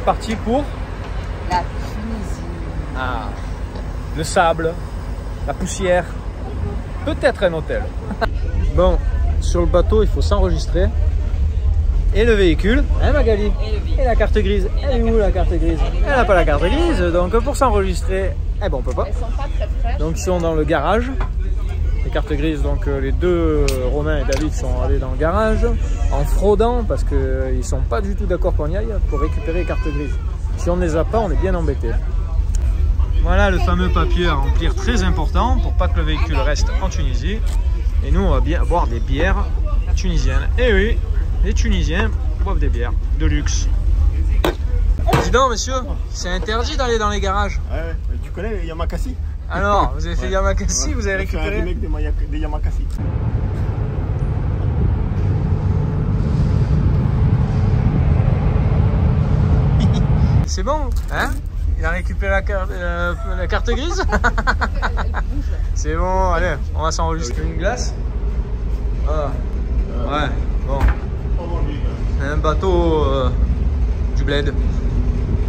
est parti pour la Tunisie. Ah, le sable, la poussière, peut-être un hôtel. Bon, sur le bateau, il faut s'enregistrer. Et le véhicule, hein Magali? Et la carte grise. Elle est où la carte grise? Elle n'a pas la carte grise, donc pour s'enregistrer, eh ben on peut pas. Elles sont pas très fraîches. Donc ils sont dans le garage. Les cartes grises, donc les deux, Romain et David, sont allés dans le garage en fraudant parce qu'ils ne sont pas du tout d'accord qu'on y aille pour récupérer les cartes grises. Si on ne les a pas, on est bien embêté. Voilà le fameux papier à remplir très important pour pas que le véhicule reste en Tunisie. Et nous, on va bien boire des bières tunisiennes. Et oui, les Tunisiens boivent des bières de luxe. Dis donc, monsieur, c'est interdit d'aller dans les garages. Ouais, tu connais les Yamakasi? Alors, vous avez fait Yamakasi, ouais. Vous avez récupéré un remake des Yamakasi. C'est bon, hein? Il a récupéré la carte grise. C'est bon, allez, on va s'enregistrer. Une glace. Ah. Ouais, bon. Un bateau du bled.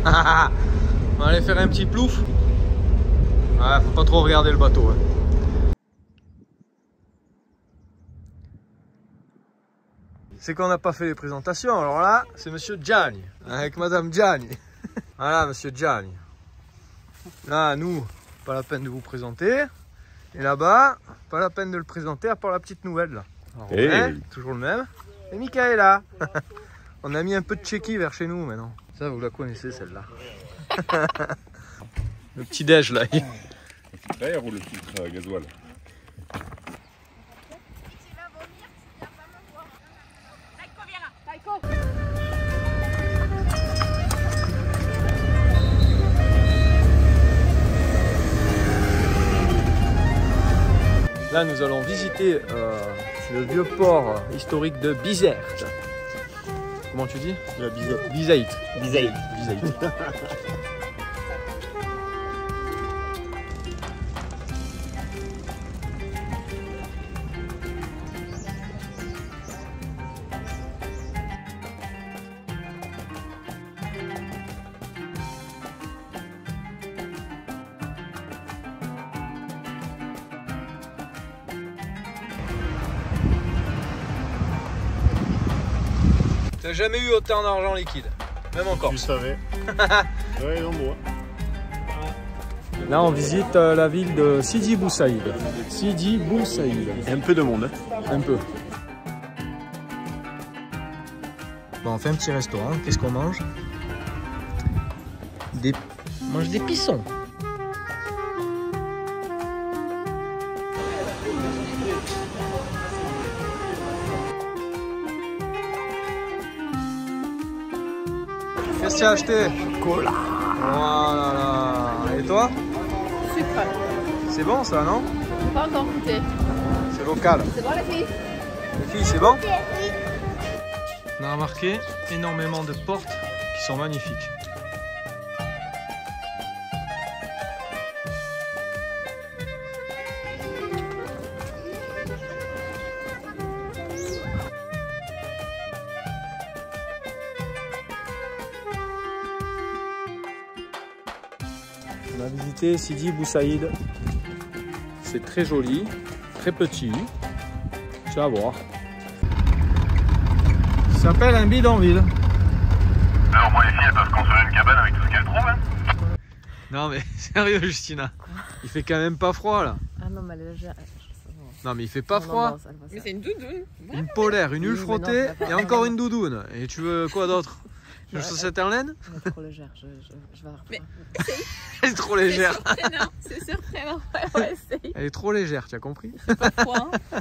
On va aller faire un petit plouf. Ouais, faut pas trop regarder le bateau. Hein. C'est qu'on n'a pas fait les présentations. Alors là, c'est Monsieur Gianni, avec Madame Gianni. Voilà, Monsieur Gianni. Là, nous, pas la peine de vous présenter. Et là-bas, pas la peine de le présenter à part la petite nouvelle là. Alors, hey. Toujours le même. Et Michaela. On a mis un peu de Tchéquie vers chez nous maintenant. Ça, vous la connaissez celle-là. Le petit déj là. Là, il roule le filtre à gasoil. Là, nous allons visiter le vieux port historique de Bizerte. Comment tu dis? La Bizerte. Bizaït. Bizaït. Bizaït. T'as jamais eu autant d'argent liquide, même encore. Tu savais. Ouais, non, moi. Là, on visite la ville de Sidi Bou Saïd. Sidi Bou Saïd. Un peu de monde. Un peu. Bon, on fait un petit restaurant. Qu'est-ce qu'on mange? On mange des pissons. Qu'est-ce que tu as acheté? Cola. Voilà là. Et toi? Sucre. C'est bon ça, non? Pas encore goûté. C'est local. C'est bon les filles? Les filles, c'est bon? On a remarqué énormément de portes qui sont magnifiques. On a visité Sidi Bou Saïd. C'est très joli, très petit. Tu vas voir. Ça s'appelle un bidonville. Alors, moi, les filles, elles peuvent construire une cabane avec tout ce qu'elles trouvent. Hein. Non, mais sérieux, Justina. Il fait quand même pas froid là. Ah non, mais elle est légère. Non, mais il fait pas froid. Mais c'est une doudoune. Une polaire, une huile frottée et encore une doudoune. Et tu veux quoi d'autre? Une chaussette en laine? Elle est trop légère, je vais Mais Elle est trop légère. c'est surprenant. Ouais, essaye. Elle est trop légère, tu as compris? Pas froid. Hein.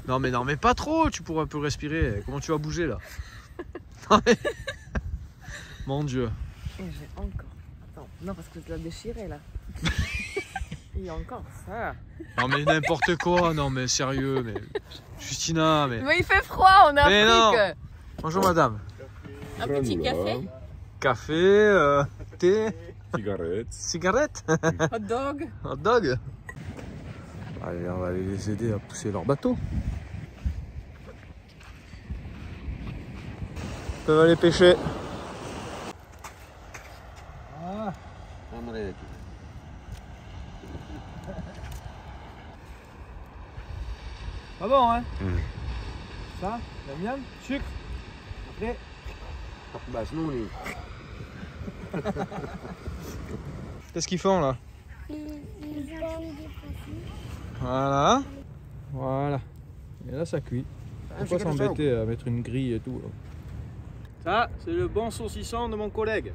Non, mais pas trop. Tu pourras un peu respirer. Comment tu vas bouger là? Non, mais... Mon Dieu. Et j'ai encore. Attends, non, parce que je l'ai déchiré là. Il y a encore ça. Non, mais n'importe quoi. Non, mais sérieux. Mais Justina, mais. Mais il fait froid, on a Mais appris non. que. Bonjour madame. Un petit café. Café, thé, Cigarette. cigarette, Hot dog. hot dog. Allez, on va aller les aider à pousser leur bateau. Ils peuvent aller pêcher. Pas bon, hein? Ça, la miam, sucre. Après. Bah sinon on est... Qu'est-ce qu'ils font là? Voilà. Voilà. Et là ça cuit. Pourquoi s'embêter à mettre une grille et tout là? Ça, c'est le bon saucisson de mon collègue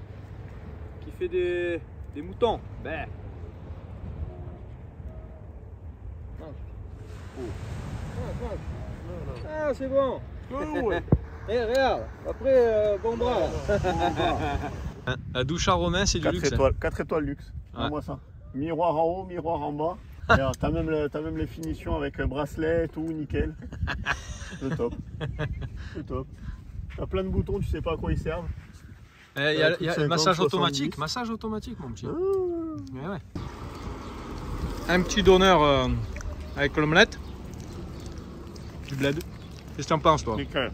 qui fait des moutons. Ben. Ah, c'est bon. Eh, regarde. Après, bon bras. La douche à Romain, c'est du 4 luxe. étoiles, 4 étoiles luxe. Ouais. Moi ça. Miroir en haut, miroir en bas. Regarde, t'as même les finitions avec bracelet et tout, nickel. Le top. Le top. T'as plein de boutons, tu sais pas à quoi ils servent. Il y a le massage 70. automatique. Massage automatique, mon petit. Mais ouais. Un petit donneur avec l'omelette. Du bled. Qu'est-ce que t'en penses, toi? Nickel.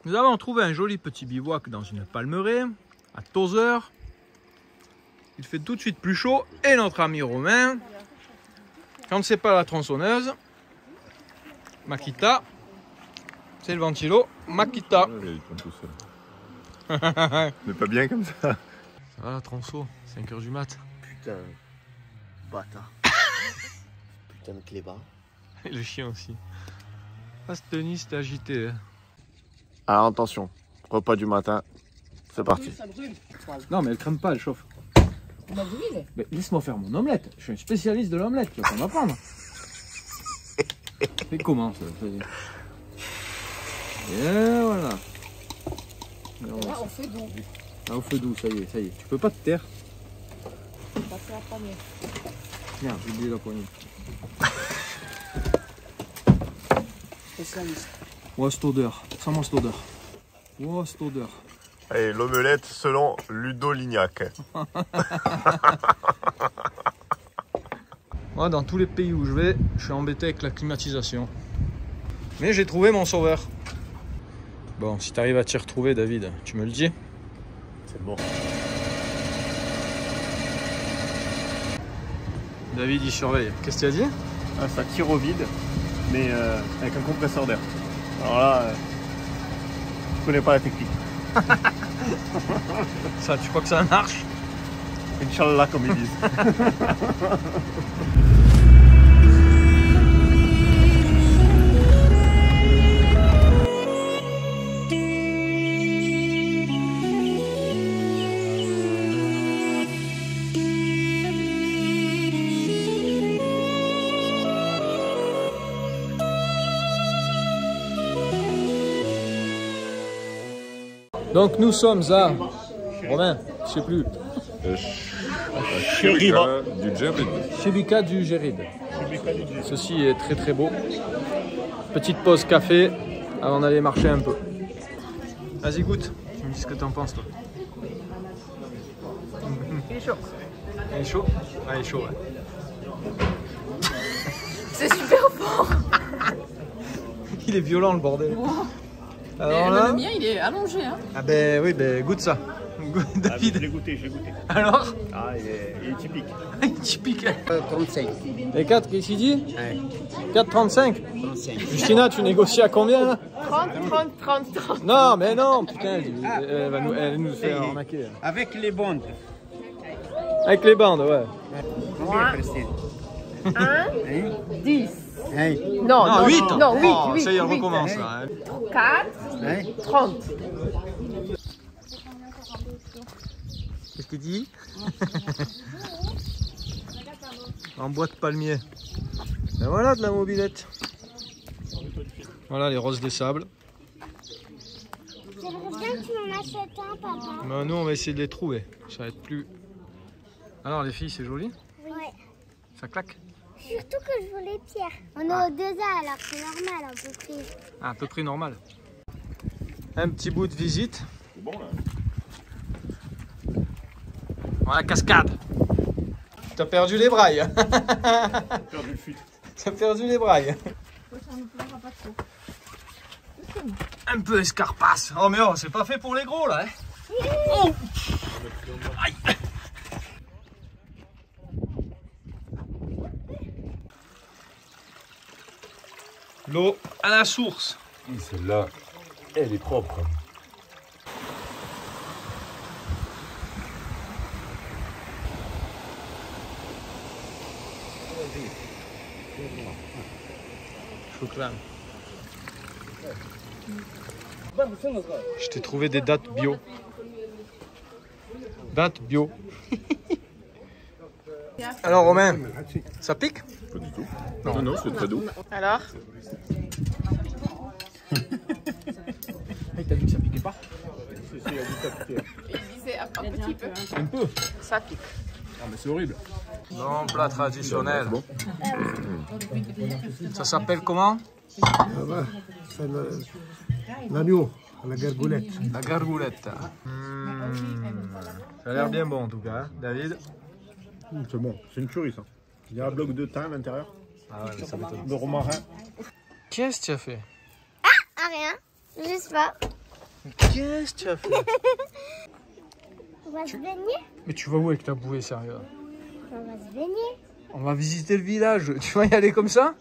Nous avons trouvé un joli petit bivouac dans une palmeraie à Tozeur. Il fait tout de suite plus chaud et notre ami Romain, quand c'est pas la tronçonneuse, Makita, c'est le ventilo, Makita. Mais pas bien comme ça. Ça va la tronçon, 5 h du mat. Putain, bâtard. Putain de clébard. Et le chien aussi. Ah, ce Denis c'était agité. Hein. Alors attention, repas du matin, c'est parti. Ça brûle. Non mais elle crame pas, elle chauffe. On a brûlé. Mais laisse-moi faire mon omelette. Je suis un spécialiste de l'omelette, tu vas pas m'apprendre. C'est comment ça? Et voilà. Là, on fait doux. Là, au feu doux, ça y est, ça y est. Tu peux pas te taire. Passer la poignée. Merde, j'ai oublié la poignée. Spécialiste. Oh, cette odeur. Sens-moi cette odeur. Oh, cette odeur. Allez, l'omelette selon Ludo Lignac. Moi, dans tous les pays où je vais, je suis embêté avec la climatisation. Mais j'ai trouvé mon sauveur. Bon, si tu arrives à t'y retrouver, David, tu me le dis. C'est bon. David, il surveille. Qu'est-ce que tu as dit? Ah, ça tire au vide, mais avec un compresseur d'air. Alors là, je connais pas la technique. Ça, tu crois que ça marche? Inch'Allah, comme ils disent. Donc nous sommes à Romain, je sais plus. Riva. Du Gérid. Chebika du Gérid. Ceci est très très beau. Petite pause café avant d'aller marcher un peu. Vas-y goûte, tu me dis ce que t'en penses toi. Il est chaud. Il est chaud? Ah, il est chaud, ouais. C'est super fort. Il est violent le bordel. Wow. Alors Mais là... le mien, il est allongé. Hein. Ah ben oui, ben goûte ça. David. Je l'ai goûté, je l'ai goûté. Alors? Ah, il est typique. Typique. 35. Les 4, qu'est-ce qu'il dit? Ouais. 4,35. 35. Justina, tu négocies à combien là? 30. Non, mais non, putain, elle nous fait arnaquer. Avec les bandes. Avec les bandes, ouais. Moi, 1, 10. Hein? Non, 8. Non, 8. Oh, ça y est, on recommence là. 4, Hein? 30. Qu'est-ce qu'il dit? En bois de palmier. Ben voilà de la mobilette. Voilà les roses des sables. J'aimerais bien que tu m'en achètes un, papa. Ben, nous on va essayer de les trouver. Ça va être plus. Alors les filles, c'est joli? Ouais. Ça claque? Surtout que je veux les pierres. On est au 2A, alors c'est normal à peu près. Ah, à peu près normal. Un petit bout de visite. C'est bon là. Voilà, cascade. T'as perdu les brailles. J'ai perdu le fut. T'as perdu les brailles. Un peu escarpasse. Oh mais oh, c'est pas fait pour les gros là. Hein. Oh. Aïe. L'eau à la source. Celle-là, elle est propre. Chocolat. Je t'ai trouvé des dattes bio. Dattes bio. Alors Romain, ça pique? Pas du tout. Non, non, c'est très doux. Alors? Il t'a dit que ça piquait pas? Il disait un petit peu. Un peu. Ça pique. Ah mais c'est horrible. Bon plat traditionnel. Ça s'appelle comment? C'est l'agneau, la gargoulette. La gargoulette. Ça a l'air bien bon en tout cas, hein, David. C'est bon, c'est une tuerie ça. Il y a un bloc de thym à l'intérieur. Ah ouais, mais ça m'étonne. De romarin. Qu'est-ce que tu as fait? Ah, rien. Je sais pas. Qu'est-ce que tu as fait? On va se baigner. Mais tu vas où avec ta bouée, sérieux? On va se baigner. On va visiter le village. Tu vas y aller comme ça?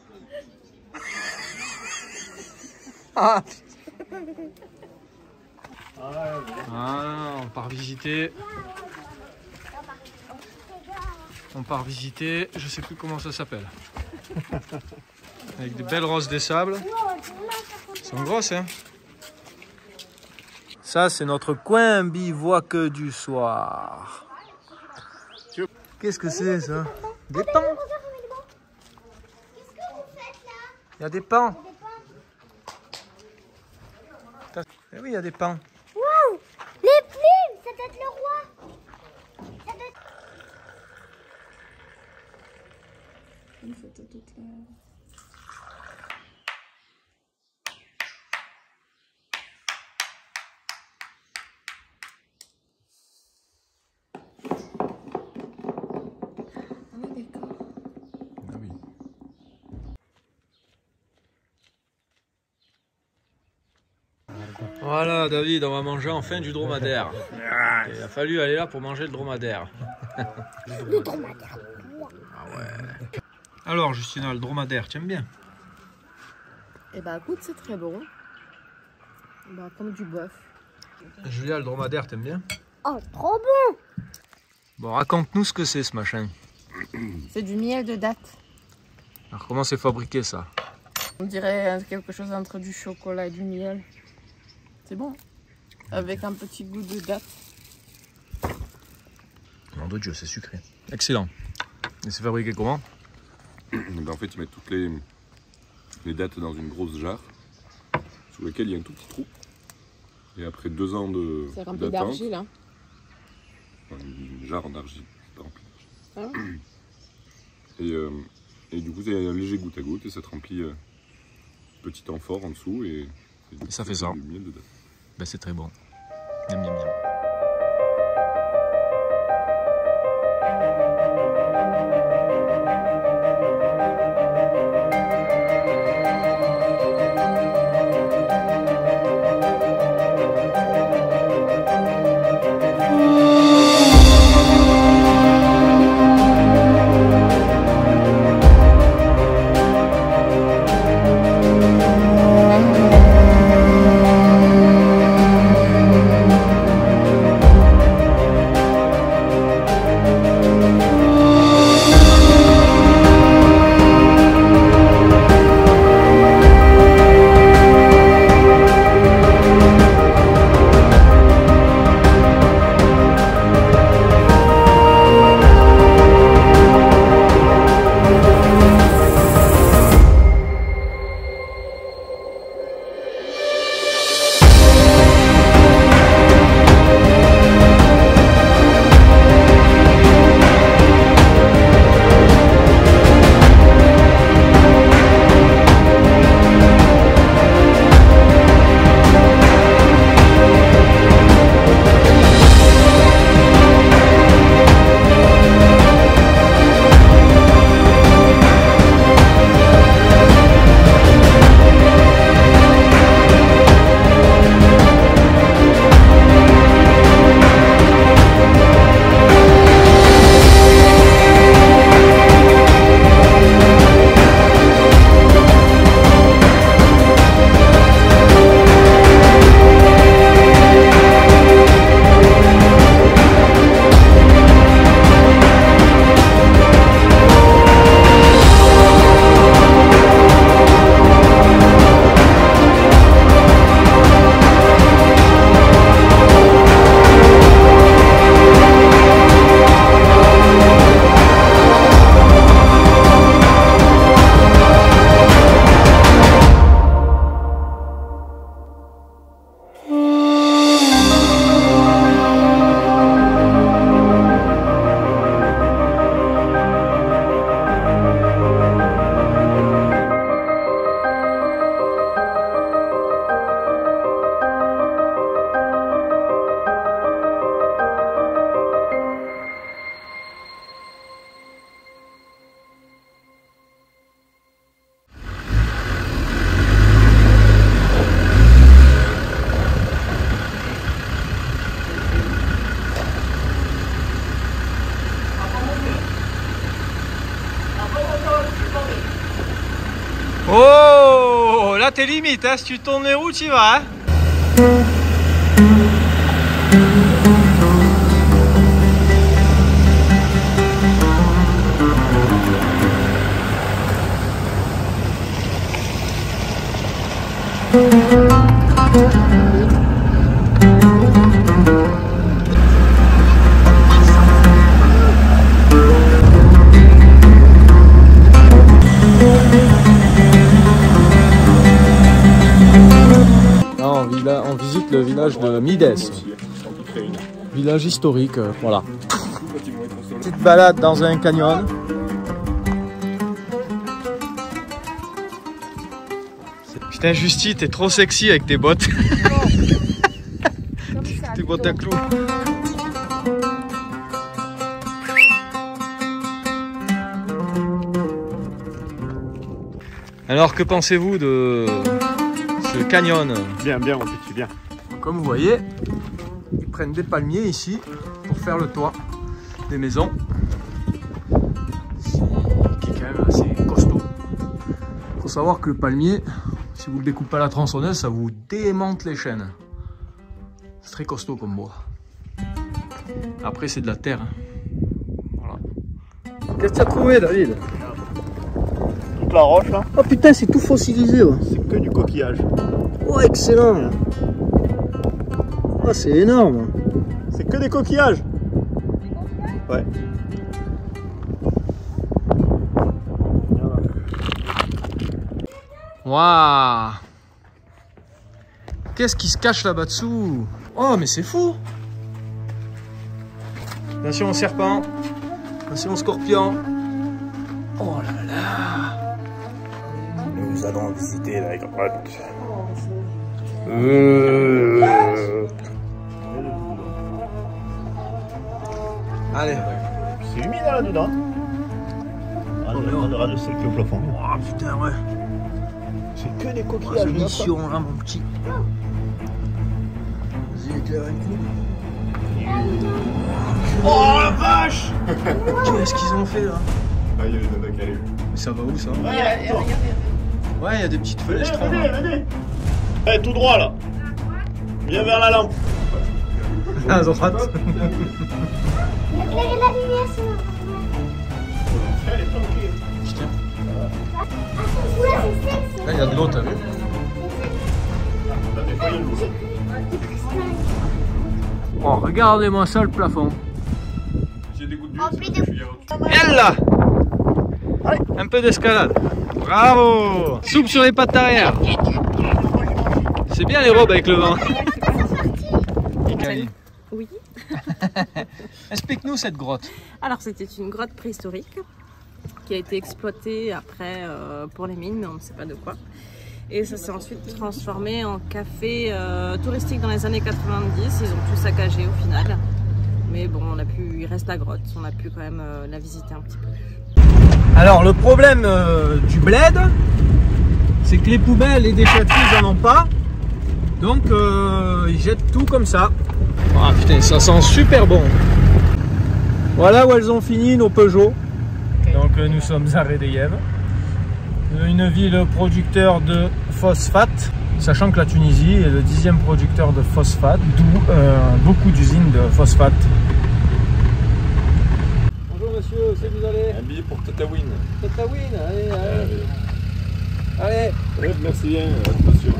Ah. Ah, on part visiter. On part visiter, je sais plus comment ça s'appelle. Avec des belles roses des sables. Elles sont grosses, hein? Ça, c'est notre coin bivouac du soir. Qu'est-ce que c'est, ça? Des pans. Qu'est-ce que vous faites là? Il y a des pans. Eh oui, il y a des pans. Waouh! Les plumes! Ça doit être le roi! Ça doit être... Une photo toute là. On est d'accord. Ah oui. Voilà, David, on va manger enfin du dromadaire. Il a fallu aller là pour manger le dromadaire. Le dromadaire. Ah ouais. Alors, Justina, le dromadaire, tu aimes bien? Eh bah écoute, c'est très bon. Bah comme du bœuf. Julia, le dromadaire, t'aimes bien? Oh, trop bon! Bon, raconte-nous ce que c'est ce machin. C'est du miel de date. Alors, comment c'est fabriqué ça? On dirait quelque chose entre du chocolat et du miel. C'est bon. Avec un petit goût de date. Nom de Dieu, c'est sucré. Excellent. Et c'est fabriqué comment? En fait, ils mettent toutes les dattes dans une grosse jarre sous laquelle il y a un tout petit trou. Et après 2 ans de C'est rempli d'attente, d'argile, hein. une jarre d'argile, c'est pas rempli d'argile. Ah. Et du coup, c'est un léger goutte à goutte et ça te remplit petit amphore en dessous et ça fait ça. Du miel dedans. Ben, c'est très bon. Miam, miam, miam. Oh, là t'es limite, hein. Si tu tournes les roues, tu y vas. Hein. On visite le village de Mides, village historique, voilà. Petite balade dans un canyon. Putain Justy, t'es trop sexy avec tes bottes. Tes bottes à clous. Alors que pensez-vous de ce canyon? Bien, bien mon petit, bien. Comme vous voyez, ils prennent des palmiers ici pour faire le toit des maisons. Qui est quand même assez costaud. Il faut savoir que le palmier, si vous le découpez à la tronçonneuse, ça vous démonte les chaînes. C'est très costaud comme bois. Après c'est de la terre. Voilà. Qu'est-ce que tu as trouvé David? Toute la roche là. Oh putain, c'est tout fossilisé. Ouais. C'est que du coquillage. Oh excellent. Oh, c'est énorme. C'est que des coquillages. Ouais. Waouh. Qu'est-ce qui se cache là-bas dessous? Oh, mais c'est fou! Attention au serpent. Attention au scorpion. Oh là là! Nous allons visiter la grotte. Allez. C'est humide là-dedans. On aura de sec au plafond. Oh putain, ouais. C'est que des coquillages. C'est mission là, mon petit. Vas-y, éclaire un coup. Oh la vache! Qu'est-ce qu'ils ont fait là? Ah, il y a les nanas qui arrivent. Ça va où ça? Ouais, il y a des petites fenêtres. venez. Allez, tout droit là. Viens vers la lampe. À droite. Éclairez la lumière sur notre Allez, tranquille. Putain. Ouais, c'est sexy. Là, il y a de l'eau, t'as vu? Oh, regardez-moi ça, le plafond. J'ai des gouttes d'huile, Rempli c'est de- parce que je suis Viens là! Un peu d'escalade. Bravo! Soupe sur les pattes arrière. C'est bien les robes avec le vent. Oui. Explique-nous cette grotte. Alors c'était une grotte préhistorique qui a été exploitée après pour les mines, mais on ne sait pas de quoi. Et ça s'est ensuite transformé en café touristique dans les années 90. Ils ont tout saccagé au final. Mais bon, il reste la grotte. On a pu quand même la visiter un petit peu. Alors le problème du bled, c'est que les poubelles et déchetteries ils en ont pas. Donc ils jettent tout comme ça. Ah putain, ça sent super bon. Voilà où elles ont fini nos Peugeot. Donc nous sommes à Redeyem, une ville producteur de phosphate, sachant que la Tunisie est le 10e producteur de phosphate, d'où beaucoup d'usines de phosphate. Bonjour monsieur, où c'est que vous allez? Un billet pour Tataouine. Tataouine, allez, allez. Allez. Ouais, merci bien, attention.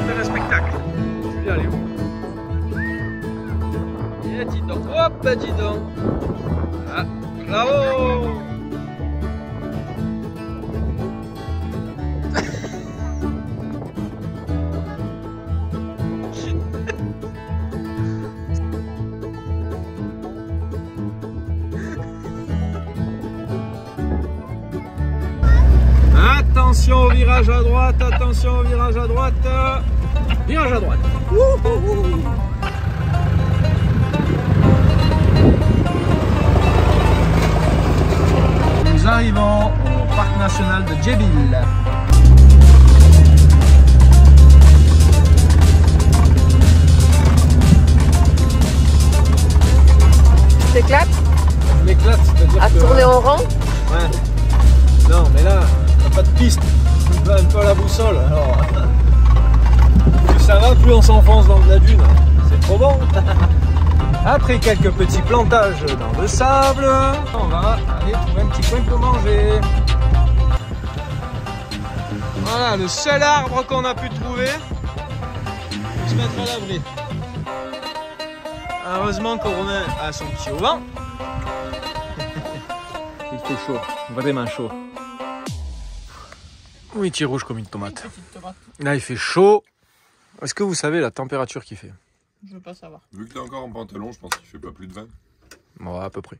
faire un spectacle. Julien, elle est où? Eh, dis donc. Hop, dis donc. Ah, bravo. Attention au virage à droite, attention au virage à droite. Virage à droite. Wouhou. Nous arrivons au parc national de Djebil. Tu t'éclates Je m'éclate, c'est-à-dire à que... tourner en rond? Ouais. Non, mais là, il n'y a pas de piste. On va un peu à la boussole. Alors, plus ça va, plus on s'enfonce dans de la dune. C'est trop bon. Après quelques petits plantages dans le sable, on va aller trouver un petit coin pour manger. Voilà, le seul arbre qu'on a pu trouver pour se mettre à l'abri. Heureusement que Romain a son petit auvent. Il fait chaud, vraiment chaud. Oui, il est rouge comme une tomate. Là, il fait chaud. Est-ce que vous savez la température qu'il fait? Je veux pas savoir. Vu que t'es encore en pantalon, je pense qu'il fait pas plus de 20. Bon, à peu près.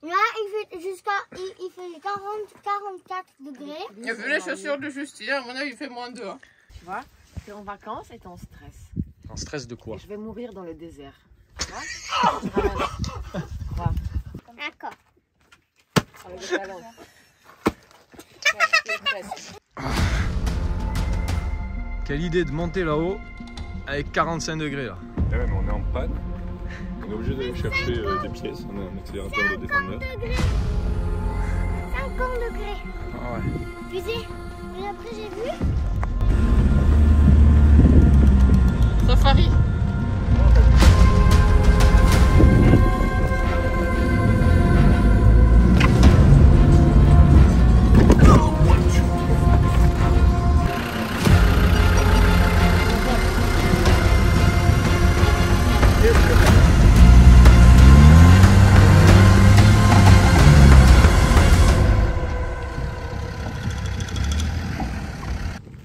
Là, il fait jusqu'à il fait 44 degrés. Il y a vu les chaussures de Justine, à mon avis, il fait moins 2. Tu vois, t'es en vacances et t'es en stress. En stress de quoi? Et je vais mourir dans le désert. Tu vois? D'accord. Avec le talon. Quelle idée de monter là-haut avec 45 degrés là. Eh ouais, mais on est en panne. On est obligé d'aller chercher des pièces. On a un accélérateur de défendeur. 50 degrés. Ah ouais. Puis et après j'ai vu. Safari.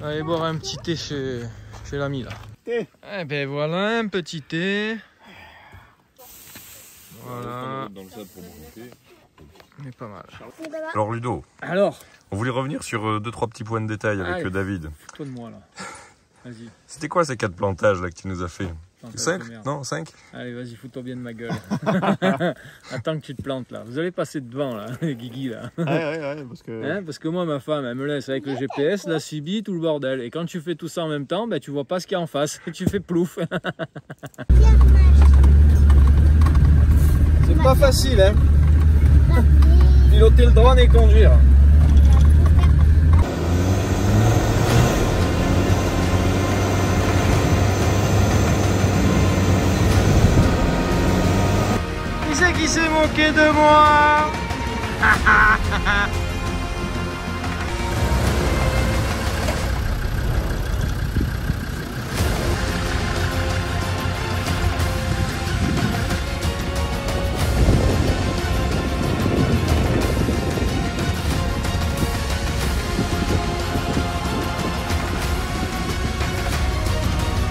Allez boire un petit thé chez l'ami là. Thé. Eh ben voilà, un petit thé. Voilà. Dans le sable pour monter. On est pas mal. Alors Ludo, Alors, on voulait revenir sur 2-3 petits points de détail avec allez, David. fous-toi de moi là. Vas-y. C'était quoi ces 4 plantages là que tu nous as fait? Plantage 5? de merde. Non, 5? Allez, vas-y, fous-toi bien de ma gueule. Attends que tu te plantes là. Vous allez passer devant là, les Guigui là. Ouais, parce que... Hein, parce que moi, ma femme, elle me laisse avec le GPS, la CB, tout le bordel. Et quand tu fais tout ça en même temps, ben, tu vois pas ce qu'il y a en face. Tu fais plouf. C'est pas facile, hein. Piloter le drone et conduire. Qui c'est qui s'est moqué de moi?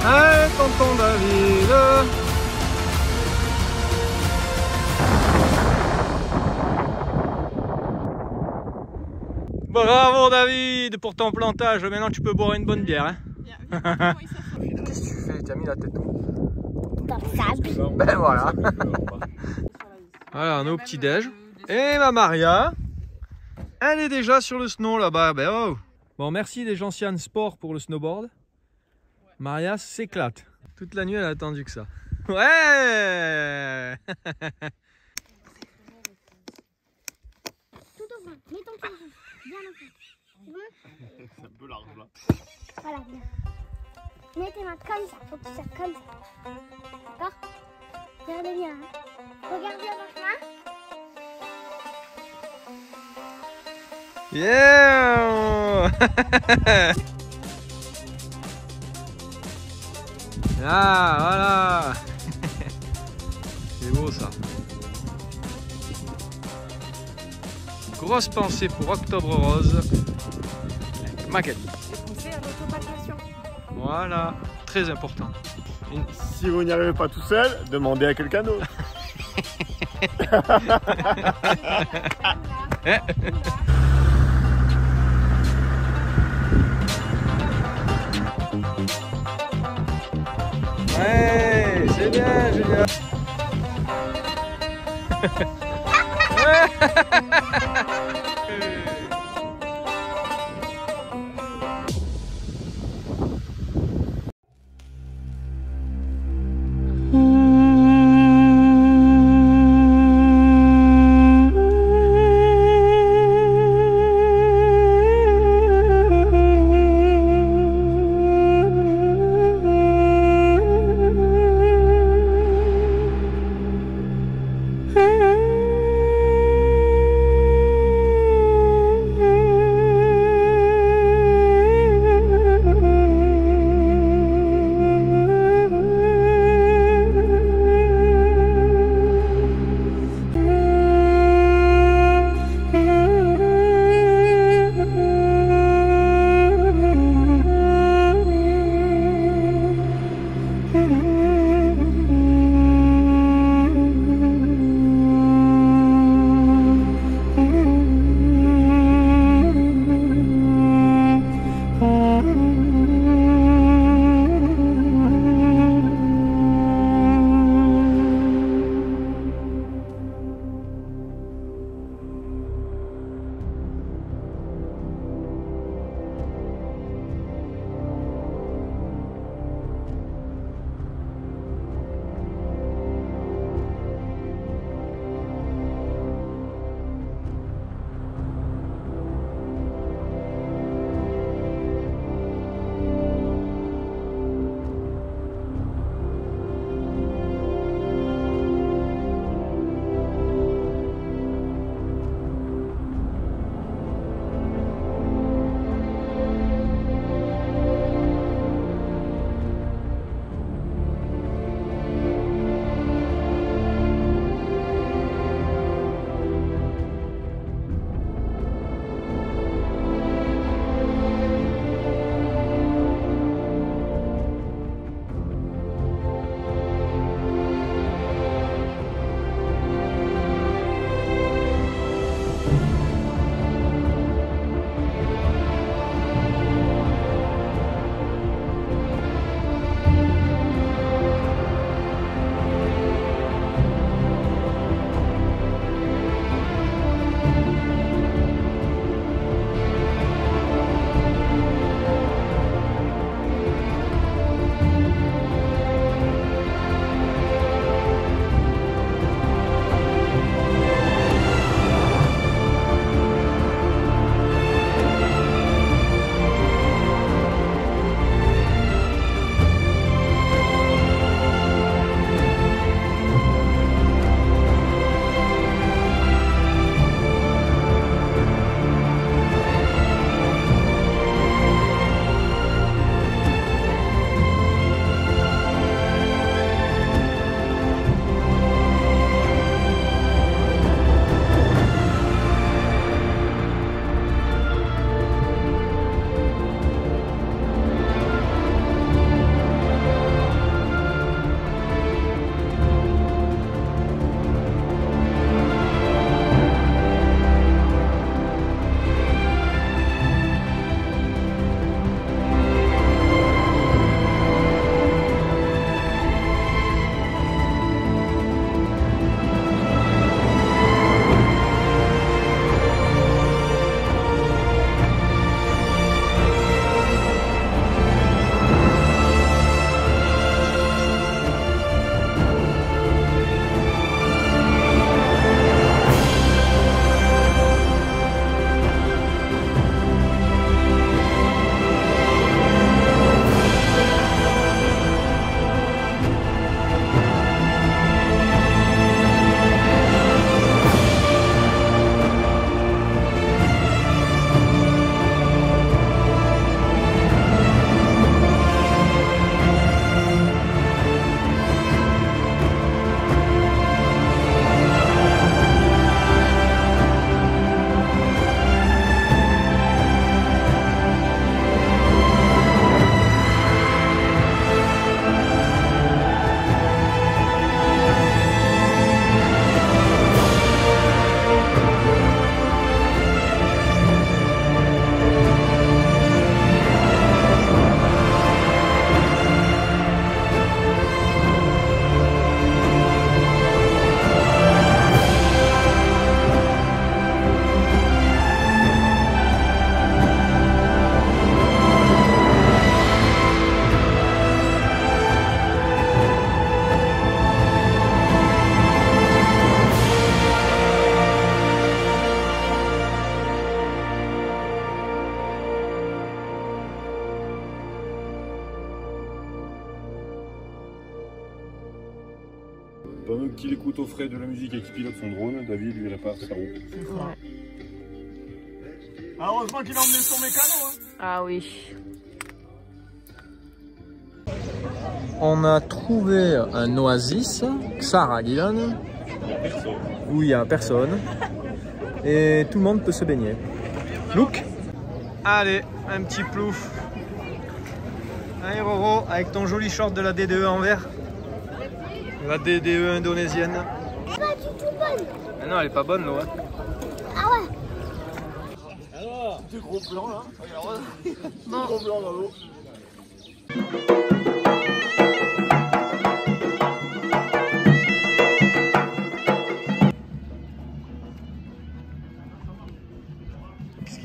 Allez, tonton David. Bravo David pour ton plantage. Maintenant tu peux boire une bonne bière. Hein. Qu'est-ce que tu fais? Tu as mis la tête où? Dans le sable. Ben voilà. Voilà, on est au petit-déj. Et ma Maria, elle est déjà sur le snow là-bas. Ben oh. Bon, merci les Gentian Sport pour le snowboard. Maria s'éclate. Toute la nuit, elle a attendu que ça. Ouais. Tout au fond. Mets ton pied bien au fond. C'est bon? C'est un peu large là. Voilà, bien. Mets tes mains comme ça. Faut que tu sois comme ça. D'accord? Regardez bien. Hein. Regardez votre main. Yeah. Ah, voilà. C'est beau ça. Grosse pensée pour Octobre Rose. Maquette. Et penser à l'autopalpation. Voilà, très important. Si vous n'y arrivez pas tout seul, demandez à quelqu'un d'autre. Ouais, c'est bien, Julien. Pendant qu'il écoute au frais de la musique et qu'il pilote son drone, David lui répare sa roue. Ouais. Ah, heureusement qu'il a emmené son mécano. Hein. Ah oui. On a trouvé un oasis, Xaragilan, où il n'y a personne. Et tout le monde peut se baigner. Look. Allez, un petit plouf. Allez Roro, avec ton joli short de la DDE en vert. La DDE indonésienne. Pas du tout bonne. Ah non, elle est pas bonne l'eau. Hein. Ah ouais. Alors, des gros blancs là. Regarde. Bon. Des gros blancs dans l'eau.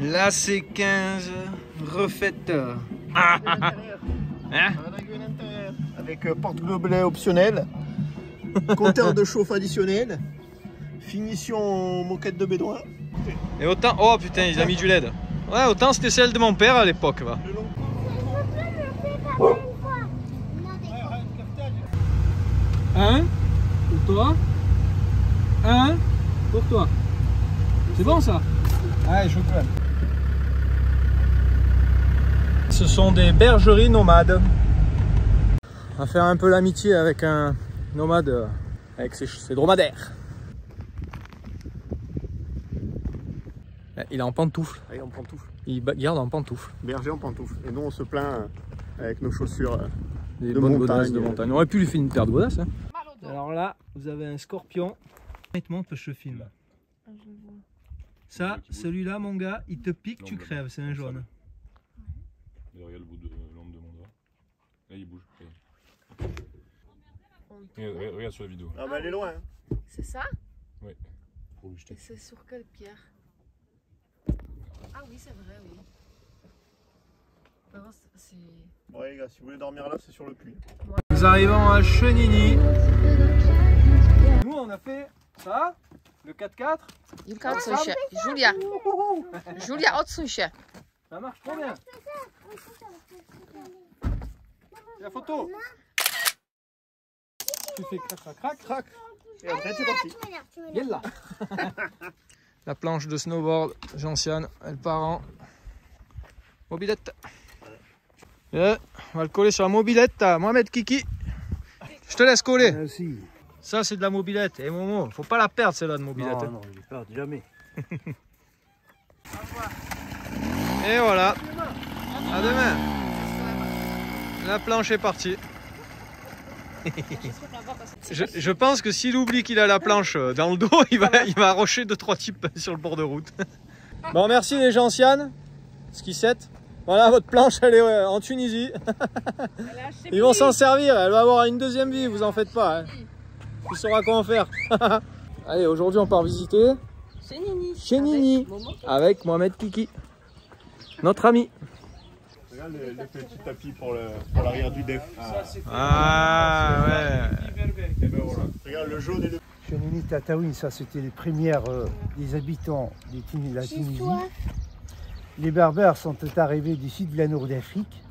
La C15 refaite. Hein? Avec porte-gobelet optionnel, compteur de chauffe additionnel, finition moquette de bédouin. Et autant. Oh putain, ils ont mis du LED. Ouais, autant c'était celle de mon père à l'époque. Va. Un pour toi. Un pour toi. C'est bon ça? Allez, chocolat. Ce sont des bergeries nomades. On va faire un peu l'amitié avec un nomade, avec ses dromadaires. Il est en pantoufle. Allez, en pantoufle. Il garde en pantoufle. Berger en pantoufle. Et nous on se plaint avec nos chaussures Des de bonnes montagne. godasses de montagne. On aurait pu lui faire une paire de godasses. Hein. Alors là, vous avez un scorpion. Honnêtement, que je filme. Ça, celui-là, mon gars, il te pique, tu crèves. C'est un jaune. Et regarde le bout de l'ombre de mon doigt. Là, il bouge. Regarde sur la vidéo. Ah, mais elle est loin. Hein. C'est ça? Oui. Et c'est sur quelle pierre? Ah oui, c'est vrai, oui. C'est... Ouais, les gars, si vous voulez dormir là, c'est sur le puits. Nous arrivons à Chenini. Nous, on a fait ça, le 4x4. Julia, odsuń się. Ça marche trop bien. La photo. Tu fais crac, crac, crac, crac. Et après, c'est parti. Yalla. La planche de snowboard, Gentiane, elle part en mobilette. Et on va le coller sur la mobilette. Mohamed Kiki, je te laisse coller. Merci. Ça, c'est de la mobilette. Et Momo, faut pas la perdre celle-là de mobilette. Non, non, je ne perds jamais. Et voilà. À demain. La planche est partie. Je pense que s'il oublie qu'il a la planche dans le dos, il va arrocher 2-3 types sur le bord de route. Bon, merci les gentianes. Skissette. Voilà, votre planche, elle est en Tunisie. Ils vont s'en servir. Elle va avoir une deuxième vie, vous en faites pas. Hein. Tu sauras comment faire. Allez, aujourd'hui, on part visiter chez Nini avec Mohamed Kiki, notre ami. Regarde les petits tapis pour l'arrière du def. Ah ouais. Et ben voilà. Regarde le jaune et le... Chenini Tataouine, ça c'était les premières des habitants de la Tunisie. Les Berbères sont arrivés du sud de la Nord-Afrique.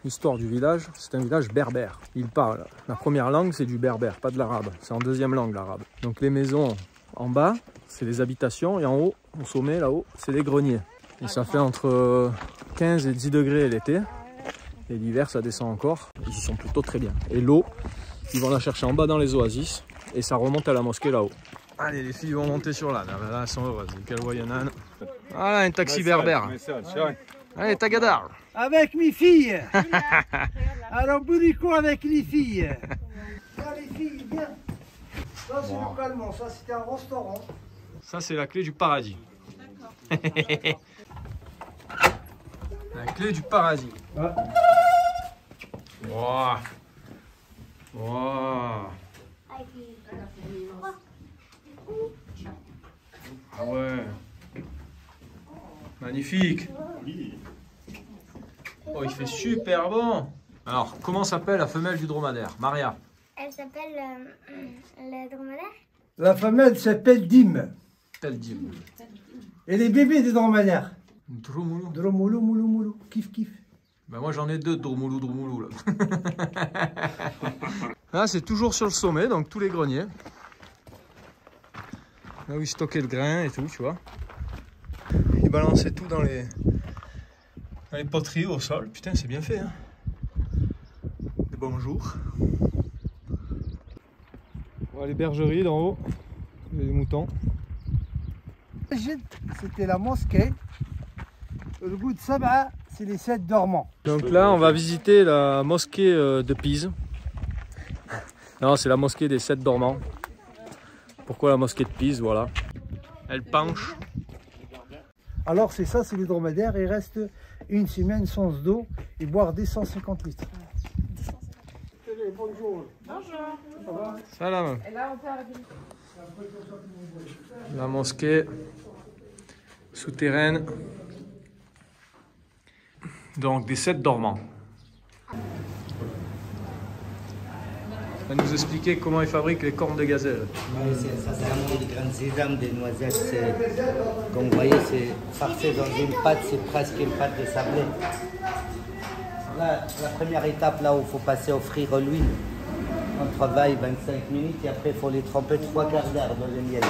L'histoire du village, c'est un village berbère. Ils parlent. La première langue, c'est du berbère, pas de l'arabe. C'est en deuxième langue, l'arabe. Donc les maisons en bas, c'est les habitations. Et en haut, au sommet, là-haut, c'est les greniers. Et ça fait entre 15 et 10 degrés l'été. Et l'hiver, ça descend encore. Ils y sont plutôt très bien. Et l'eau, ils vont la chercher en bas dans les oasis. Et ça remonte à la mosquée là-haut. Allez, les filles vont monter sur l'âne. Là, elles sont heureuses. Qu'elles voient un âne. Voilà, un taxi berbère. Allez, Tagadar. Avec mes filles. Alors, bourrico avec les filles. Ça, les filles, viens. Ça, c'est le calmant. Ça, c'était un restaurant. Ça, c'est la clé du paradis. La clé du paradis. Ouais. Wow. Wow. Ah ouais. Magnifique. Oh, il fait super bon. Alors, comment s'appelle la femelle du dromadaire? Maria. Elle s'appelle la dromadaire. La femelle s'appelle Dim. Quel dit? Et les bébés des dromadaires. Dromoulou. Dromoulou, moulou, moulou. Kiff, kiff. Ben moi j'en ai deux, dromoulou, dromoulou là. Là, c'est toujours sur le sommet, donc tous les greniers. Là où ils stockaient le grain et tout, tu vois. Ils balançaient tout dans les poteries au sol. Putain, c'est bien fait, hein. Et bonjour. Voilà les bergeries d'en haut, les moutons. C'était la mosquée. Le bout de Sab'a, c'est les 7 dormants. Donc là, on va visiter la mosquée de Pise. Non, c'est la mosquée des 7 dormants. Pourquoi la mosquée de Pise? Voilà. Elle penche. Alors c'est ça, c'est les dromadaires. Ils restent une semaine sans d'eau et boire des 150 litres. Bonjour. Bonjour. Salam. Et là, on peut arrêter. La mosquée souterraine. Donc des 7 dormants. On va nous expliquer comment ils fabriquent les cornes de gazelle. Ça c'est un des graines de sésame, des noisettes. Comme vous voyez, c'est farcé dans une pâte, c'est presque une pâte de sablé. Là, la première étape, là où il faut passer au frire l'huile, entre 20 et 25 minutes, et après il faut les tremper 3 quarts d'heure dans le miel.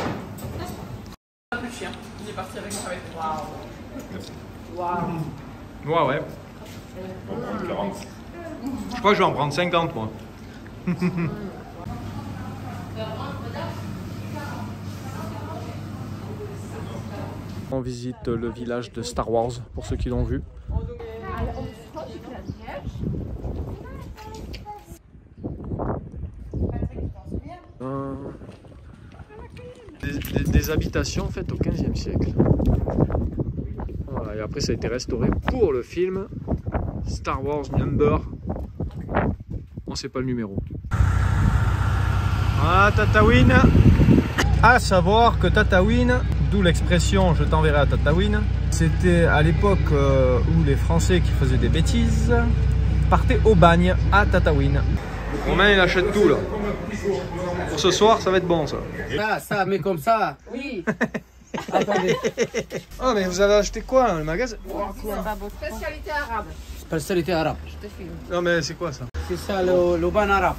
Le chien, il est parti avec moi. Waouh. Ouais, ouais. On va prendre 40. Je crois que je vais en prendre 50 moi. On visite le village de Star Wars pour ceux qui l'ont vu. Des habitations faites au 15e siècle. Voilà, et après ça a été restauré pour le film Star Wars Number. On sait pas le numéro. Ah, Tataouine. À savoir que Tataouine, d'où l'expression je t'enverrai à Tataouine, c'était à l'époque où les Français qui faisaient des bêtises partaient au bagne à Tataouine. Romain il achète tout là. Pour ce soir ça va être bon ça. Ça, mais comme ça. Oui. Attendez. Oh mais vous avez acheté quoi dans le magasin? Spécialité arabe. Spécialité arabe. Je te filme. Non mais c'est quoi ça? C'est ça le ban arabe.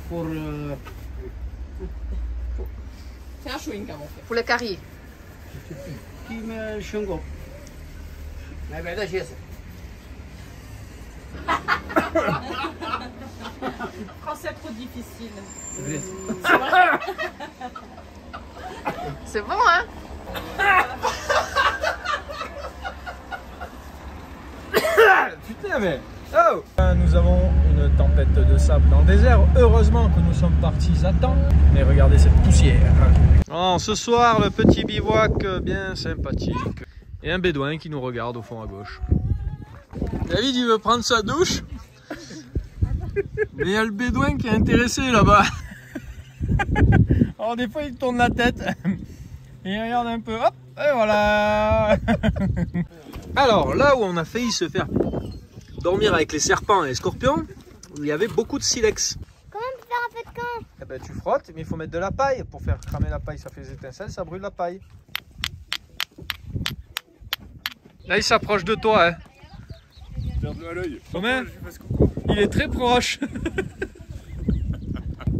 Pour C'est un chewing gum en fait. Pour le curry. qui me chungo. Mais ben là j'ai ça. Français trop difficile. C'est bon, hein? Putain mais... Oh! Nous avons une tempête de sable dans le désert. Heureusement que nous sommes partis à temps. Mais regardez cette poussière. Oh, ce soir, le petit bivouac bien sympathique. Et un bédouin qui nous regarde au fond à gauche. David, il veut prendre sa douche. Mais il y a le bédouin qui est intéressé là-bas. Alors des fois, il tourne la tête. Et il regarde un peu. Hop! Et voilà. Alors, là où on a failli se faire dormir avec les serpents et les scorpions, il y avait beaucoup de silex. Comment on peut faire un peu de camp? Eh ben, tu frottes, mais il faut mettre de la paille. Pour faire cramer la paille, ça fait des étincelles, ça brûle la paille. Là, il s'approche de toi. Hein. Garde-le à l'œil. Romain, il est très proche.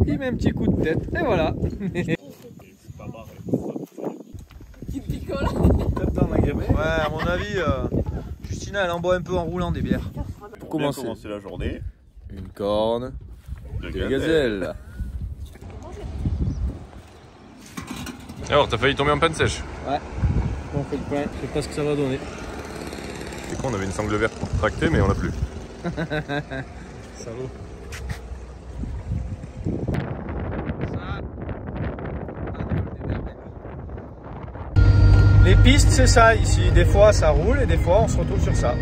Il met un petit coup de tête, et voilà. Qui picole. Ouais, à mon avis, Justina, elle en boit un peu en roulant des bières. Pour commencer la journée, Une corne de de gazelle. Alors, t'as failli tomber en panne sèche. Ouais. On fait le plein, je sais pas ce que ça va donner. C'est con, on avait une sangle verte pour tracter, mais on l'a plus. Salaud. Les pistes, c'est ça ici. Des fois, ça roule et des fois, on se retrouve sur ça.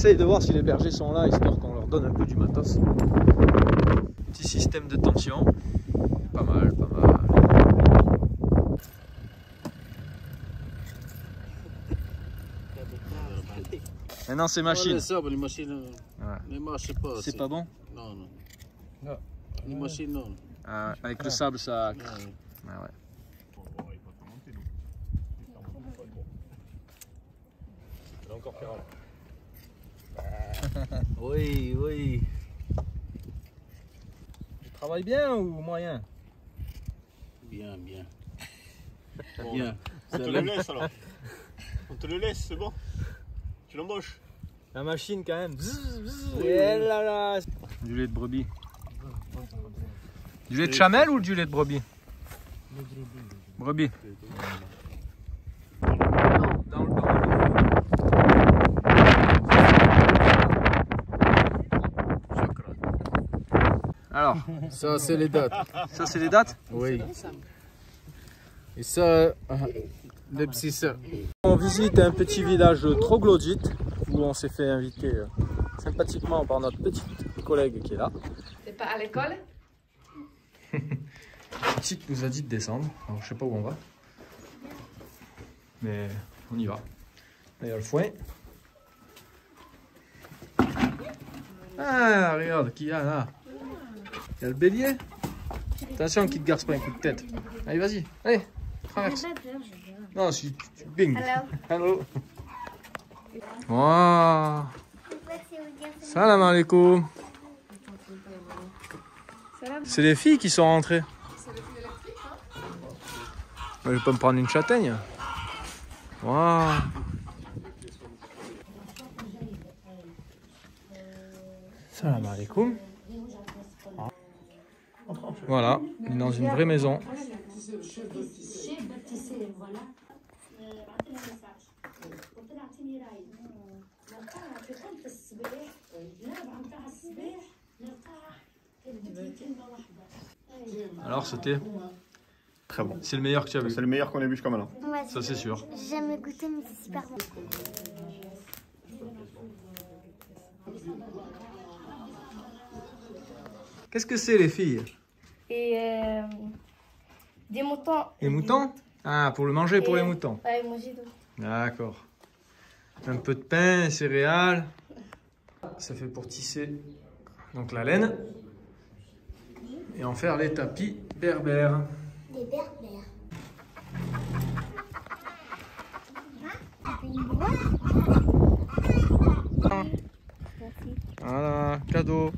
essaye de voir si les bergers sont là, histoire qu'on leur donne un peu du matos. Petit système de tension. Pas mal, pas mal. Maintenant c'est machine. Les machines, c'est pas bon? Non, non. Non. Les machines, non. Avec le sable, ça... Ouais. Encore faire Oui, oui. Tu travailles bien ou moyen? Bien, bien. Bon, Bien. On te le laisse alors. On te le laisse, c'est bon. Tu l'embauches. La machine quand même. Et là là. Du lait de brebis. Du lait de chamelle ou du lait de brebis? Brebis. Dans le Alors, ça c'est les dates. Ça c'est les dates? Oui. Et ça, les petits ça. On visite un petit village troglodyte où on s'est fait inviter sympathiquement par notre petite collègue qui est là. T'es pas à l'école? La petite nous a dit de descendre, alors je sais pas où on va. Mais on y va. Là il y a le foin. Ah regarde qui y a là. Il y a le bélier. Attention qu'il te garce pas un coup de tête. Allez vas-y, allez, traverse. Non, si tu bing. Hello. Wow. Salam alaikum. C'est les filles qui sont rentrées. Je vais pas me prendre une châtaigne. Wow. Salam alaikum. Voilà, on est dans une vraie maison. Alors c'était très bon. C'est le meilleur que tu as vu. C'est le meilleur qu'on ait vu jusqu'à maintenant. Ouais, ça c'est sûr. J'ai jamais goûté mais c'est super bon. Qu'est-ce que c'est les filles? Et des moutons. Les moutons? Ah, pour le manger pour les moutons. Ouais, manger d'eau. D'accord. Un peu de pain, céréales. Ça fait pour tisser donc la laine et en faire les tapis berbères. Des berbères. Voilà, cadeau.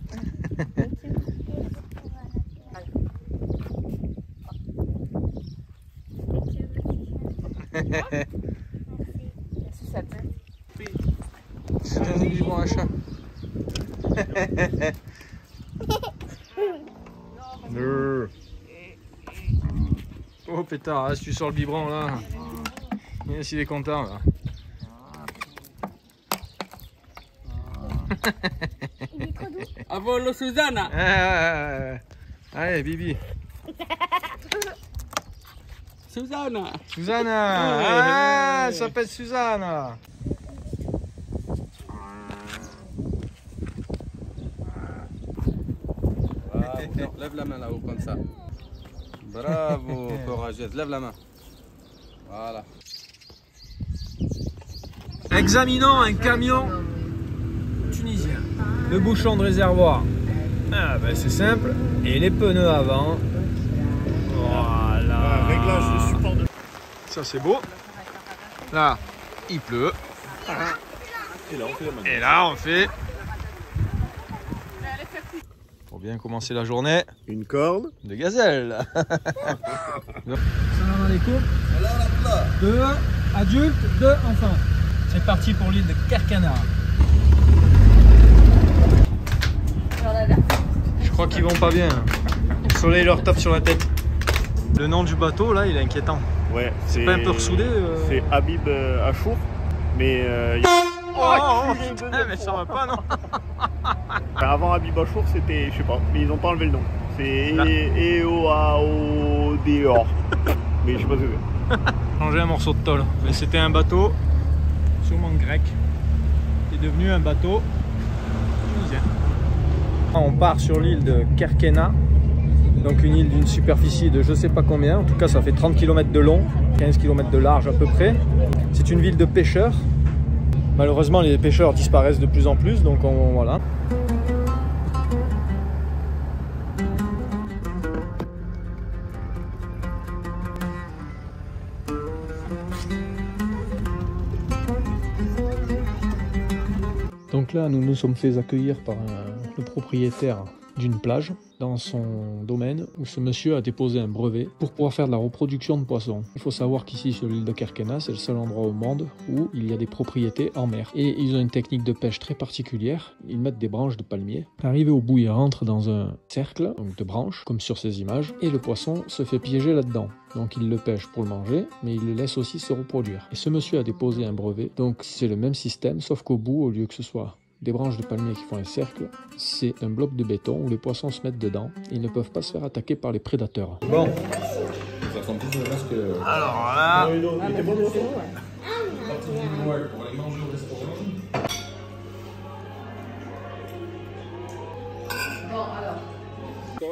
C'est un biberon à chat. Oh pétard, reste tu sors le biberon là. Viens s'il est content là. Il est trop doux. Avolo Susanna. Allez Bibi. Susanna. Susanna. Ah, elle s'appelle Susanna. Bravo. Lève la main là-haut comme ça. Bravo, courageuse. Lève la main. Voilà. Examinons un camion tunisien. Le bouchon de réservoir. Ah ben c'est simple. Et les pneus avant. Voilà. Réglage de support de... Ça c'est beau. Là, il pleut. Et là on fait la manœuvre. Et là on fait. Pour bien commencer la journée. Une corde. De gazelle. Salam alaikum. 2 adultes, 2 enfants. C'est parti pour l'île de Kerkana. Je crois qu'ils vont pas bien. Le soleil leur tape sur la tête. Le nom du bateau là, il est inquiétant. Ouais, c'est pas un peu ressoudé C'est Habib Achour. Mais putain, mais ça va pas non. Avant Habib Achour c'était, je sais pas, mais ils ont pas enlevé le nom. C'est E-O-A-O-D-O-R. Mais je sais pas ce que c'est. Changer un morceau de tôle. Mais c'était un bateau sûrement grec. Et devenu un bateau tunisien. On part sur l'île de Kerkena, donc une île d'une superficie de je sais pas combien, en tout cas ça fait 30 km de long, 15 km de large à peu près. C'est une ville de pêcheurs. Malheureusement les pêcheurs disparaissent de plus en plus, donc voilà. Donc là, nous nous sommes fait accueillir par le propriétaire d'une plage dans son domaine où ce monsieur a déposé un brevet pour pouvoir faire de la reproduction de poissons. Il faut savoir qu'ici sur l'île de Kerkena, c'est le seul endroit au monde où il y a des propriétés en mer. Et ils ont une technique de pêche très particulière. Ils mettent des branches de palmier. Arrivé au bout, il rentre dans un cercle donc de branches, comme sur ces images, et le poisson se fait piéger là-dedans. Donc il le pêche pour le manger, mais il le laisse aussi se reproduire. Et ce monsieur a déposé un brevet, donc c'est le même système, sauf qu'au bout, au lieu que ce soit des branches de palmier qui font un cercle, c'est un bloc de béton où les poissons se mettent dedans et ils ne peuvent pas se faire attaquer par les prédateurs. Bon. Alors là...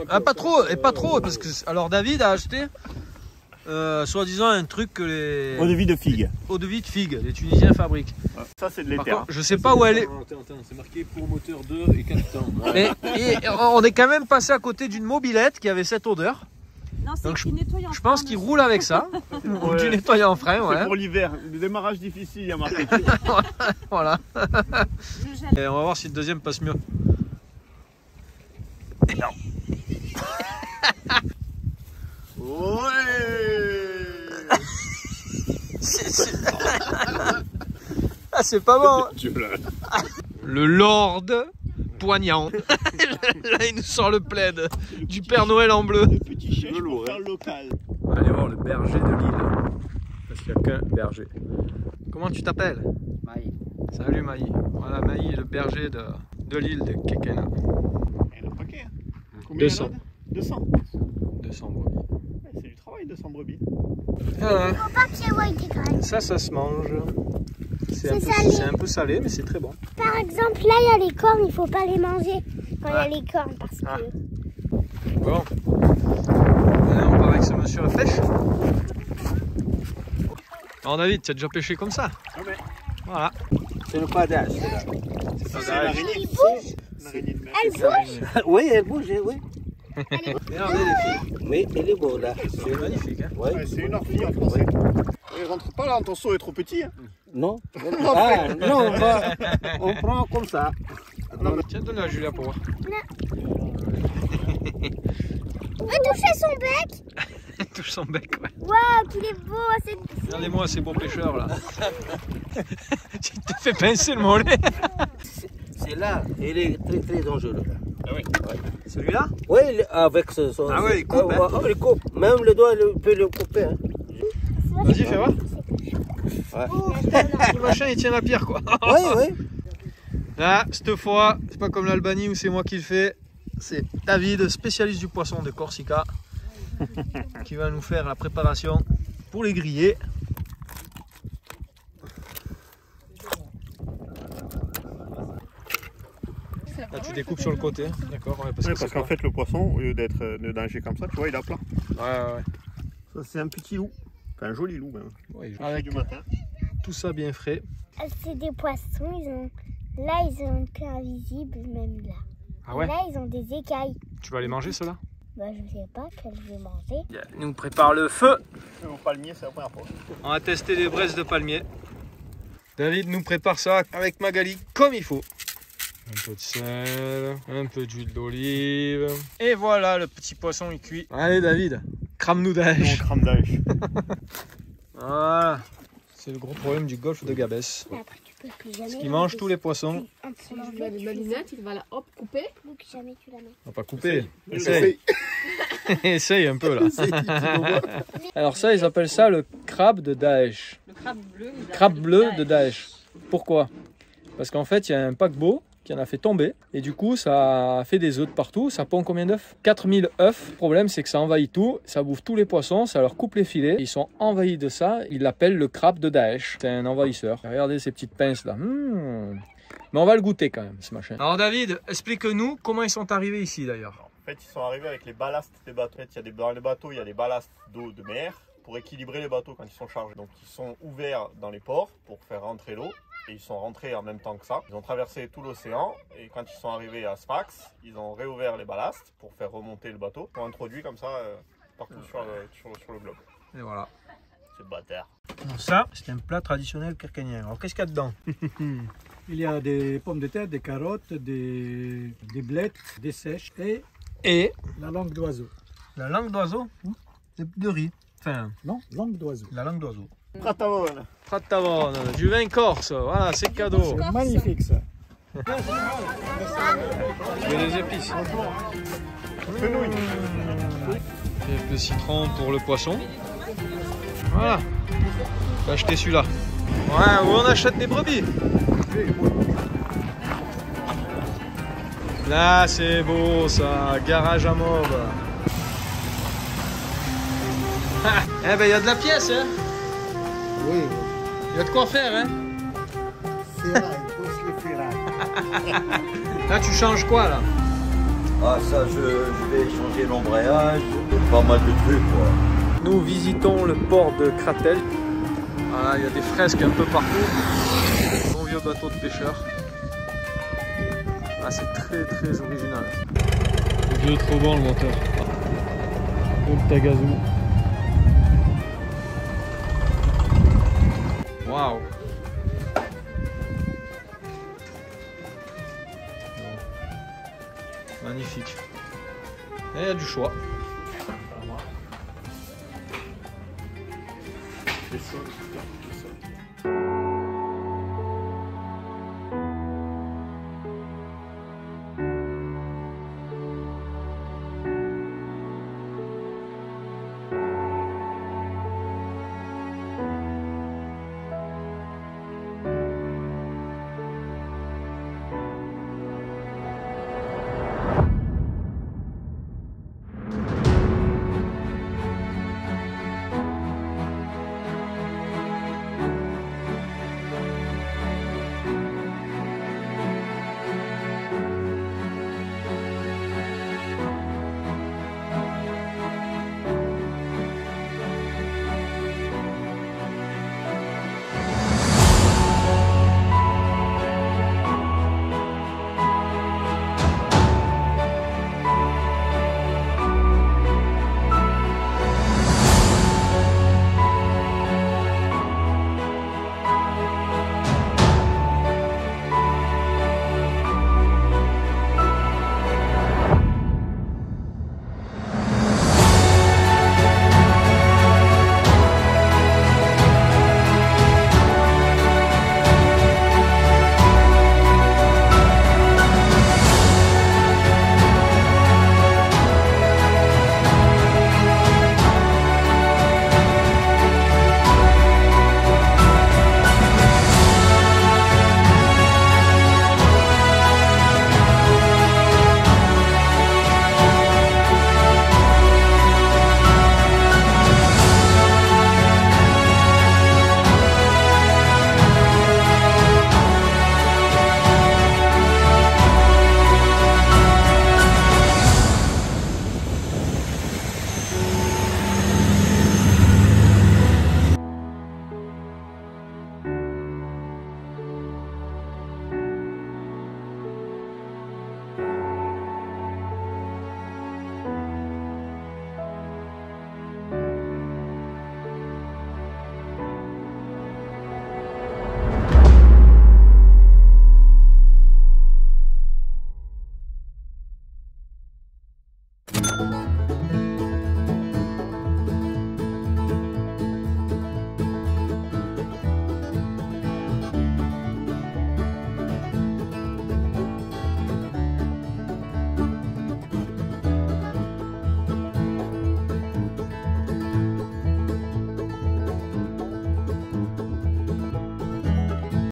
Ah, pas trop, et pas trop, parce que... Alors David a acheté... soi-disant un truc que les... Eau de vie de figue. Eau de vie de figue, les Tunisiens fabriquent. Ça c'est de l'éther. Je sais pas où elle est. C'est marqué pour moteur 2 et 4 temps. Mais on est quand même passé à côté d'une mobilette qui avait cette odeur. Non, donc je pense qu'il roule avec ça. Ou du nettoyant en frein, ouais. Pour l'hiver, le démarrage difficile, il y a marqué. Voilà. Et on va voir si le deuxième passe mieux. Non. Ah, c'est pas bon. Le Lord poignant. Là, il nous sort le plaid du Père Noël en bleu. Le petit chèche pour faire local. On va aller voir le berger de l'île. Parce qu'il n'y a qu'un berger. Comment tu t'appelles? Maï. Salut Maï. Voilà, Maï, le berger de l'île de Kerkena. Il y en a un paquet. Combien 200. 200. 200 brebis. C'est du travail, 200 brebis. Voilà. Ça se mange. C'est un peu salé, mais c'est très bon. Par exemple, là, il y a les cornes, il ne faut pas les manger quand il y a les cornes. Parce que... Bon. Allez, on part avec ce monsieur à pêche. Alors David, tu as déjà pêché comme ça? Oui. Voilà. C'est le padage. C'est pas l'araignée. L'araignée de mer. Elle bouge. Oui, elle bouge, oui. Regardez les filles. Oui, elle est beau là. C'est magnifique. Hein? Ouais, c'est une orphie en français. Ouais. Rentre pas là, ton seau est trop petit. Hein. Non. Ah, non, on prend comme ça. Non, mais tiens, donne-la à Julia pour voir. On va toucher son bec. Elle touche son bec, ouais. Waouh, qu'il est beau. Regardez-moi ces beaux pêcheurs là. Tu te fais pincer le mollet. C'est là, il est très très dangereux. Ah oui. Ouais. Celui-là? Oui, avec ce. Ah ouais, il coupe. Hein. Il coupe. Même le doigt, il peut le couper. Hein. Vas-y, fais voir. Ouais. Le machin il tient la pierre quoi. Oui, oui. Là, cette fois, c'est pas comme l'Albanie où c'est moi qui le fais. C'est David, spécialiste du poisson de Corsica, qui va nous faire la préparation pour les griller. Là, tu découpes sur le côté, d'accord? Ouais, parce qu'en fait, le poisson, au lieu d'être nager comme ça, tu vois, il est à plat. Ouais. Ça, c'est un petit loup. Enfin, un joli loup, même. Ouais, avec du matin. Tout ça bien frais. C'est des poissons, là, ils ont un peu invisible, même là. Ah ouais? Là, ils ont des écailles. Tu vas les manger, ceux-là? Bah, je sais pas quel je vais manger. Il nous prépare le feu. Au palmier, c'est la première fois. On va tester les braises de palmier. David nous prépare ça avec Magali comme il faut. Un peu de sel, un peu d'huile d'olive. Et voilà, le petit poisson il cuit. Allez David, crame-nous Daesh. Non, crame Daesh. Voilà. C'est le gros problème du golfe de Gabès. Parce qu'il mange tous les poissons. Tu mets les malinettes, il va la hop couper. Jamais tu la mets. On va pas couper. Essaye. Essaye un peu là. Alors ça, ils appellent ça le crabe de Daesh. Le crabe bleu. Crabe bleu de Daesh. Pourquoi? Parce qu'en fait, il y a un paquebot qui en a fait tomber. Et du coup, ça a fait des œufs de partout. Ça pond combien d'œufs? 4000 œufs. Le problème, c'est que ça envahit tout. Ça bouffe tous les poissons. Ça leur coupe les filets. Ils sont envahis de ça. Ils l'appellent le crabe de Daesh. C'est un envahisseur. Regardez ces petites pinces là. Mais on va le goûter quand même, ce machin. Alors David, explique-nous comment ils sont arrivés ici d'ailleurs. En fait, ils sont arrivés avec les ballasts des bateaux. En fait, dans les bateaux, il y a des ballasts d'eau de mer pour équilibrer les bateaux quand ils sont chargés. Donc, ils sont ouverts dans les ports pour faire rentrer l'eau. Et ils sont rentrés en même temps que ça. Ils ont traversé tout l'océan. Et quand ils sont arrivés à Sfax, ils ont réouvert les ballasts pour faire remonter le bateau. Ils ont introduit comme ça partout sur le globe. Et voilà. C'est bâtard. Ça, c'est un plat traditionnel kirkénien. Alors, qu'est-ce qu'il y a dedans? Il y a des pommes de terre, des carottes, des blettes, des sèches et la langue d'oiseau. La langue d'oiseau? De riz. Enfin, non, langue d'oiseau. La langue d'oiseau. Pratavone. Pratavone, du vin corse. Voilà, c'est cadeau. C'est magnifique ça. Il y a des épices. Fenouil. Quelques citrons pour le poisson. Voilà. J'ai acheté celui-là. Ouais, où on achète des brebis. Là, c'est beau ça. Garage à mob. Eh ben, il y a de la pièce, hein. Oui. Il y a de quoi faire, hein. Là, tu changes quoi, là? Ah, ça, je vais changer l'embrayage, pas mal de trucs, quoi. Nous visitons le port de Kratel. Voilà, il y a des fresques un peu partout. Bon vieux bateau de pêcheurs. Ah, c'est très très original. Le vieux trop bon le moteur. Le Tagazu. Waouh. Magnifique. Et il y a du choix. C'est ça.